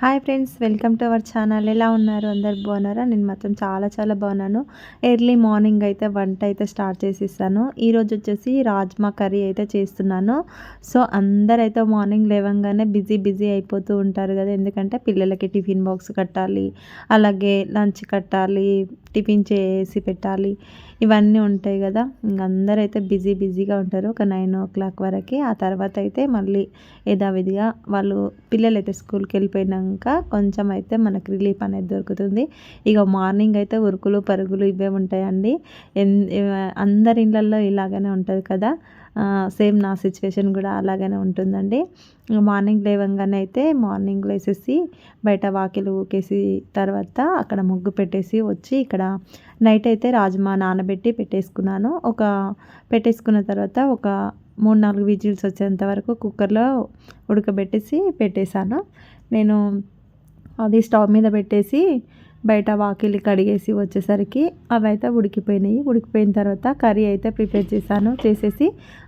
Hi friends, welcome to our channel. ఎలా ఉన్నారు? అందరు బాగున్నారా? నేను మాత్రం చాలా చాలా బాగున్నాను. ఎర్లీ మార్నింగ్ అయితే వంట అయితే స్టార్ట్ చేసేసాను. ఈరోజు వచ్చేసి రాజ్మా కర్రీ అయితే చేస్తున్నాను. సో అందరైతే మార్నింగ్ లేవంగానే బిజీ అయిపోతూ ఉంటారు కదా, ఎందుకంటే పిల్లలకి టిఫిన్ బాక్స్ కట్టాలి, అలాగే లంచ్ కట్టాలి, టిఫిన్ చేసి పెట్టాలి, ఇవన్నీ ఉంటాయి కదా. ఇంక అందరైతే బిజీగా ఉంటారు ఒక 9 o'clock వరకు. ఆ తర్వాత అయితే మళ్ళీ యథావిధిగా వాళ్ళు పిల్లలైతే స్కూల్కి వెళ్ళిపోయినాక కొంచెం అయితే మనకు రిలీఫ్ అనేది దొరుకుతుంది. ఇక మార్నింగ్ అయితే ఉరుకులు పరుగులు ఇవే ఉంటాయండి. అందరి ఇళ్ళల్లో ఇలాగనే ఉంటుంది కదా. సేమ్ నా సిచ్యువేషన్ కూడా అలాగనే ఉంటుందండి. మార్నింగ్ లేవంగానే అయితే మార్నింగ్ లేసేసి బయట వాకిలు ఊకేసి తర్వాత అక్కడ ముగ్గు పెట్టేసి వచ్చి ఇక్కడ నైట్ అయితే రాజ్మా నానబెట్టి పెట్టేసుకున్న తర్వాత ఒక 3-4 విజిల్స్ వచ్చేంత వరకు కుక్కర్లో ఉడకబెట్టేసి పెట్టేశాను. నేను అది స్టవ్ మీద పెట్టేసి బయట వాకిలి కడిగేసి వచ్చేసరికి అవి అయితే ఉడికిపోయినాయి. ఉడికిపోయిన తర్వాత కర్రీ అయితే ప్రిపేర్ చేసేసి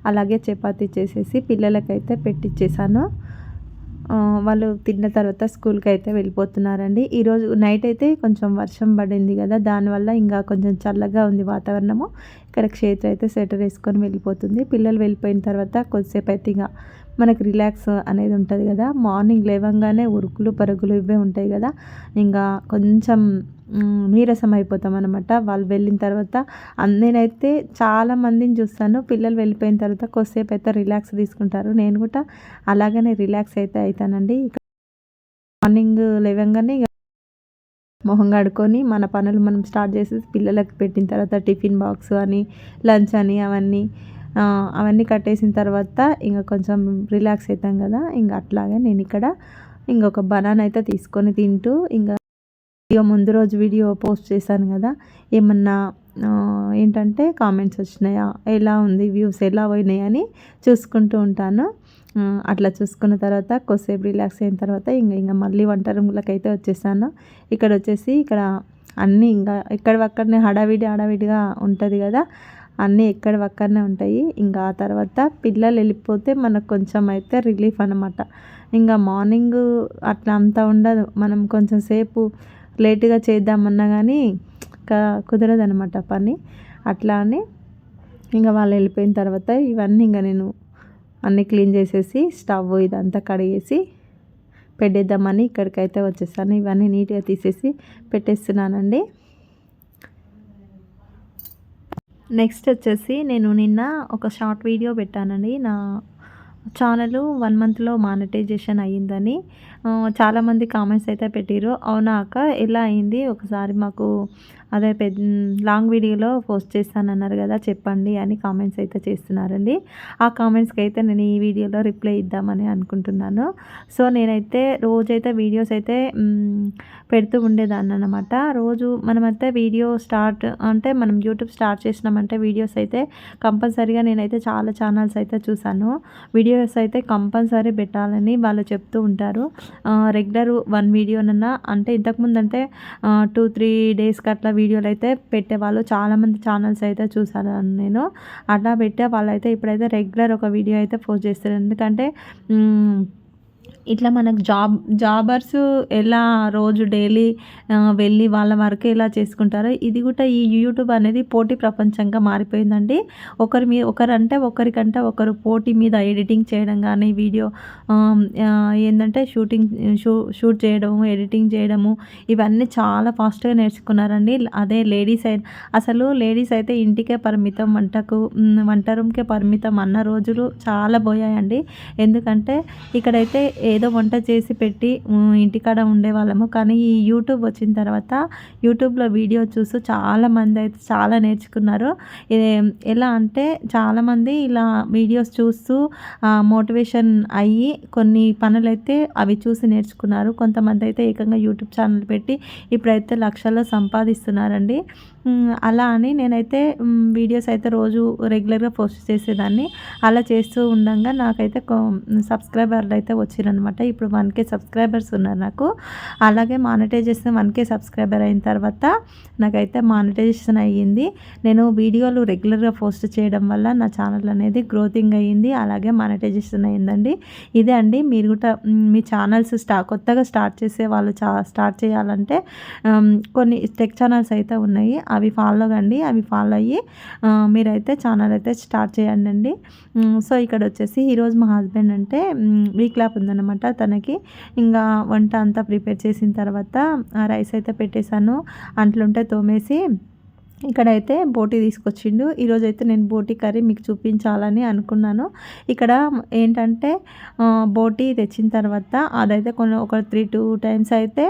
అలాగే చపాతీ చేసేసి పిల్లలకైతే పెట్టించేసాను. వాళ్ళు తిన్న తర్వాత స్కూల్కి అయితే వెళ్ళిపోతున్నారండి. ఈరోజు నైట్ అయితే కొంచెం వర్షం పడింది కదా, దానివల్ల ఇంకా కొంచెం చల్లగా ఉంది వాతావరణము. ఇక్కడ క్షేత్ర అయితే స్వెటర్ వేసుకొని వెళ్ళిపోతుంది. పిల్లలు వెళ్ళిపోయిన తర్వాత కొద్దిసేపు అయితే ఇక మనకు రిలాక్స్ అనేది ఉంటుంది కదా. మార్నింగ్ లేవంగానే ఉరుకులు పరుగులు ఇవే ఉంటాయి కదా, ఇంకా కొంచెం నీరసం అయిపోతాం అనమాట. వాళ్ళు వెళ్ళిన తర్వాత నేనైతే చాలామందిని చూస్తాను, పిల్లలు వెళ్ళిపోయిన తర్వాత కొద్దిసేపు అయితే రిలాక్స్ తీసుకుంటారు. నేను కూడా అలాగనే రిలాక్స్ అయితే అవుతానండి. మార్నింగ్ లేవంగానే మొహం కడుక్కొని మన పనులు మనం స్టార్ట్ చేసేసి పిల్లలకి పెట్టిన తర్వాత టిఫిన్ బాక్స్ అని లంచ్ అని అవన్నీ కట్టేసిన తర్వాత ఇంకా కొంచెం రిలాక్స్ అవుతాం కదా. ఇంకా అట్లాగే నేను ఇక్కడ ఇంకొక బనానా అయితే తీసుకొని తింటూ ఇంకా ముందు రోజు వీడియో పోస్ట్ చేశాను కదా, ఏమన్నా ఏంటంటే కామెంట్స్ వచ్చినాయా, ఎలా ఉంది, వ్యూస్ ఎలా పోయినాయి అని చూసుకుంటూ ఉంటాను. అట్లా చూసుకున్న తర్వాత కొద్దిసేపు రిలాక్స్ అయిన తర్వాత ఇంకా మళ్ళీ వంట రూమ్లోకి అయితే వచ్చేసాను. ఇక్కడ అన్నీ ఇంకా ఎక్కడివక్కడనే హడావిడిగా ఉంటుంది కదా, అన్నీ ఎక్కడివక్కడనే ఉంటాయి. ఇంకా ఆ తర్వాత పిల్లలు వెళ్ళిపోతే మనకు కొంచెం అయితే రిలీఫ్ అనమాట. ఇంకా మార్నింగ్ అట్లా అంతా ఉండదు, మనం కొంచెం సేపు లేటుగా చేద్దామన్నా కానీ కుదరదనమాట పని. అట్లా అని ఇంకా వాళ్ళు వెళ్ళిపోయిన తర్వాత ఇవన్నీ ఇంకా నేను అన్నీ క్లీన్ చేసేసి స్టవ్ ఇదంతా కడిగేసి పెట్టేద్దామని ఇక్కడికైతే వచ్చేసాను. ఇవన్నీ నీట్గా తీసేసి పెట్టేస్తున్నానండి. నెక్స్ట్ వచ్చేసి నేను నిన్న ఒక షార్ట్ వీడియో పెట్టానండి. నా ఛానల్ 1 monthలో మానిటైజేషన్ అయ్యిందని చాలామంది కామెంట్స్ అయితే పెట్టారు. అవునా అక్క, ఎలా అయింది ఒకసారి మాకు అదే లాంగ్ వీడియోలో పోస్ట్ చేస్తానన్నారు కదా, చెప్పండి అని కామెంట్స్ అయితే చేస్తున్నారండి. ఆ కామెంట్స్కి అయితే నేను ఈ వీడియోలో రిప్లై ఇద్దామని అనుకుంటున్నాను. సో నేనైతే రోజైతే వీడియోస్ అయితే పెడుతూ ఉండేదాన్ని అనమాట. రోజు మనమైతే వీడియో స్టార్ట్ అంటే మనం యూట్యూబ్ స్టార్ట్ చేసినామంటే వీడియోస్ అయితే కంపల్సరీగా నేనైతే చాలా ఛానల్స్ అయితే చూసాను. వీడియోస్ అయితే కంపల్సరీ పెట్టాలని వాళ్ళు చెప్తూ ఉంటారు. రెగ్యులర్ 1 వీడియోనన్నా అంటే ఇంతకుముందు అంటే 2-3 డేస్కి అట్లా వీడియోలు అయితే పెట్టేవాళ్ళు. చాలామంది ఛానల్స్ అయితే చూసాను నేను. అట్లా పెట్టే వాళ్ళైతే ఇప్పుడైతే రెగ్యులర్ ఒక వీడియో అయితే పోస్ట్ చేస్తారు. ఎందుకంటే ఇట్లా మనకు జాబర్స్ ఎలా రోజు డైలీ వెళ్ళి వాళ్ళ వర్క్ ఎలా చేసుకుంటారో ఇది కూడా ఈ యూట్యూబ్ అనేది పోటీ ప్రపంచంగా మారిపోయిందండి. ఒకరంటే ఒకరికంటే ఒకరు పోటీ మీద ఎడిటింగ్ చేయడం కానీ వీడియో ఏంటంటే షూట్ చేయడము, ఎడిటింగ్ చేయడము ఇవన్నీ చాలా ఫాస్ట్గా నేర్చుకున్నారండి. అదే అసలు లేడీస్ అయితే ఇంటికే పరిమితం, వంట రూమ్కే పరిమితం అన్న రోజులు చాలా పోయాయండి. ఎందుకంటే ఇక్కడైతే ఏదో వంట చేసి పెట్టి ఇంటికాడ ఉండేవాళ్ళము. కానీ ఈ యూట్యూబ్ వచ్చిన తర్వాత యూట్యూబ్లో వీడియో చూసి చాలామంది అయితే చాలా నేర్చుకున్నారు. ఎలా అంటే చాలామంది ఇలా వీడియోస్ చూస్తూ మోటివేషన్ అయ్యి కొన్ని పనులైతే అవి చూసి నేర్చుకున్నారు. కొంతమంది అయితే ఏకంగా యూట్యూబ్ ఛానల్ పెట్టి ఇప్పుడైతే లక్షల్లో సంపాదిస్తున్నారండి. అలా అని నేనైతే వీడియోస్ అయితే రోజు రెగ్యులర్గా పోస్ట్ చేసేదాన్ని. అలా చేస్తూ ఉండంగా నాకైతే సబ్స్క్రైబర్లు అయితే వచ్చిరనమాట. ఇప్పుడు 1K సబ్స్క్రైబర్స్ ఉన్నారు నాకు. అలాగే మానిటైజేషన్ 1K సబ్స్క్రైబర్ అయిన తర్వాత నాకైతే మానిటైజేషన్ అయ్యింది. నేను వీడియోలు రెగ్యులర్గా పోస్ట్ చేయడం వల్ల నా ఛానల్ అనేది గ్రోతింగ్ అయ్యింది. అలాగే మానిటైజేషన్ అయ్యిందండి. ఇదే అండి, మీరు కూడా మీ ఛానల్స్ కొత్తగా స్టార్ట్ చేసే వాళ్ళు స్టార్ట్ చేయాలంటే కొన్ని టెక్ ఛానల్స్ అయితే ఉన్నాయి. అవి ఫాలో కండి. అవి ఫాలో అయ్యి మీరైతే ఛానల్ అయితే స్టార్ట్ చేయండి అండి. సో ఇక్కడ వచ్చేసి ఈరోజు మా హస్బెండ్ అంటే వీక్ ల్యాప్ ఉందన్నమాట తనకి. ఇంకా వంట అంతా ప్రిపేర్ చేసిన తర్వాత రైస్ అయితే పెట్టేశాను. అంట్లుంటే తోమేసి ఇక్కడైతే బోటీ తీసుకొచ్చిండు. ఈరోజైతే నేను బోటీ కర్రీ మీకు చూపించాలని అనుకున్నాను. ఇక్కడ ఏంటంటే బోటీ తెచ్చిన తర్వాత అదైతే ఒక 3-2 టైమ్స్ అయితే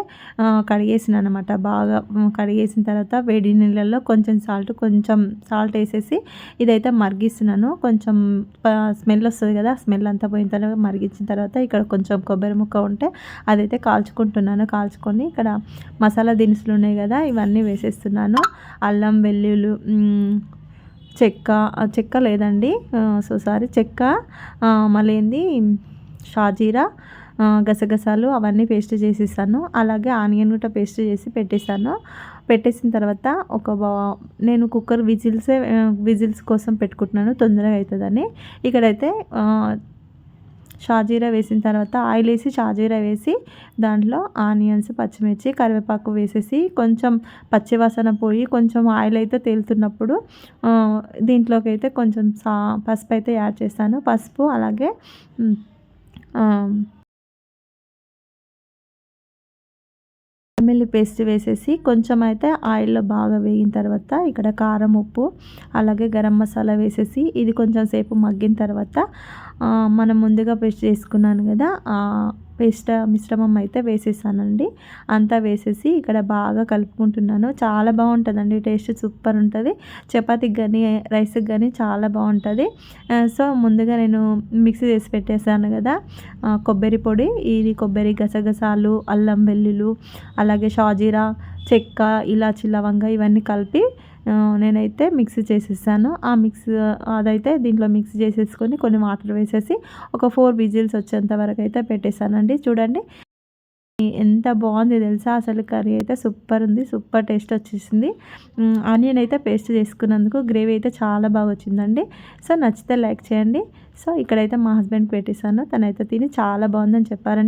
కడిగేసిన అనమాట. బాగా కడిగేసిన తర్వాత వేడి నీళ్ళల్లో కొంచెం సాల్ట్ వేసేసి ఇదైతే మరిగిస్తున్నాను. కొంచెం స్మెల్ వస్తుంది కదా, స్మెల్ అంతా పోయిన తర్వాత మరిగించిన తర్వాత ఇక్కడ కొంచెం కొబ్బరి ముక్క ఉంటే అదైతే కాల్చుకుంటున్నాను. కాల్చుకొని ఇక్కడ మసాలా దినుసులు ఉన్నాయి కదా, ఇవన్నీ వేసేస్తున్నాను. అల్లం వెల్లుల్లి, చెక్క లేదండి, చెక్క, మళ్ళీ ఏంది షాజీరా, గసగసాలు అవన్నీ పేస్ట్ చేసేసాను. అలాగే ఆనియన్ కూడా పేస్ట్ చేసి పెట్టేసిన తర్వాత నేను కుక్కర్ విజిల్స్ కోసం పెట్టుకుంటున్నాను, తొందరగా అవుతుందని. ఇక్కడైతే షాజీరా వేసిన తర్వాత ఆయిల్ వేసి షాజీరా వేసి దాంట్లో ఆనియన్స్, పచ్చిమిర్చి, కరివేపాకు వేసేసి కొంచెం పచ్చివాసన పోయి కొంచెం ఆయిల్ అయితే తేలుతున్నప్పుడు దీంట్లోకి అయితే కొంచెం పసుపు అయితే యాడ్ చేస్తాను. పసుపు అలాగే వెల్లుల్లి పేస్ట్ వేసేసి కొంచెం అయితే ఆయిల్లో బాగా వేగిన తర్వాత ఇక్కడ కారం, ఉప్పు అలాగే గరం మసాలా వేసేసి ఇది కొంచెం సేపు మగ్గిన తర్వాత మనం ముందుగా పేస్ట్ చేసుకున్నాను కదా, మిశ్రమం అయితే వేసేసానండి. అంతా వేసేసి ఇక్కడ బాగా కలుపుకుంటున్నాను. చాలా బాగుంటుందండి, టేస్ట్ సూపర్ ఉంటుంది. చపాతీకి కానీ రైస్కి కానీ చాలా బాగుంటుంది. సో ముందుగా నేను మిక్సీ చేసి పెట్టేసాను కదా కొబ్బరి పొడి, ఇది కొబ్బరి, గసగసాలు, అల్లం వెల్లుల్లి, అలాగే షాజీరా, చెక్క, ఇలాచి, లవంగ ఇవన్నీ కలిపి నేనైతే మిక్సీ చేసేసాను. అదైతే దీంట్లో మిక్సీ చేసేసుకొని కొన్ని వాటర్ వేసేసి ఒక 4 విజిల్స్ వచ్చేంత వరకు అయితే పెట్టేశానండి. చూడండి ఎంత బాగుంది తెలుసా, అసలు కర్రీ అయితే సూపర్ ఉంది, సూపర్ టేస్ట్ వచ్చేసింది. ఆనియన్ అయితే పేస్ట్ చేసుకున్నందుకు గ్రేవీ అయితే చాలా బాగా వచ్చిందండి. సో నచ్చితే లైక్ చేయండి. సో ఇక్కడైతే మా హస్బెండ్కి పెట్టేశాను, తనైతే తిని చాలా బాగుందని చెప్పారండి.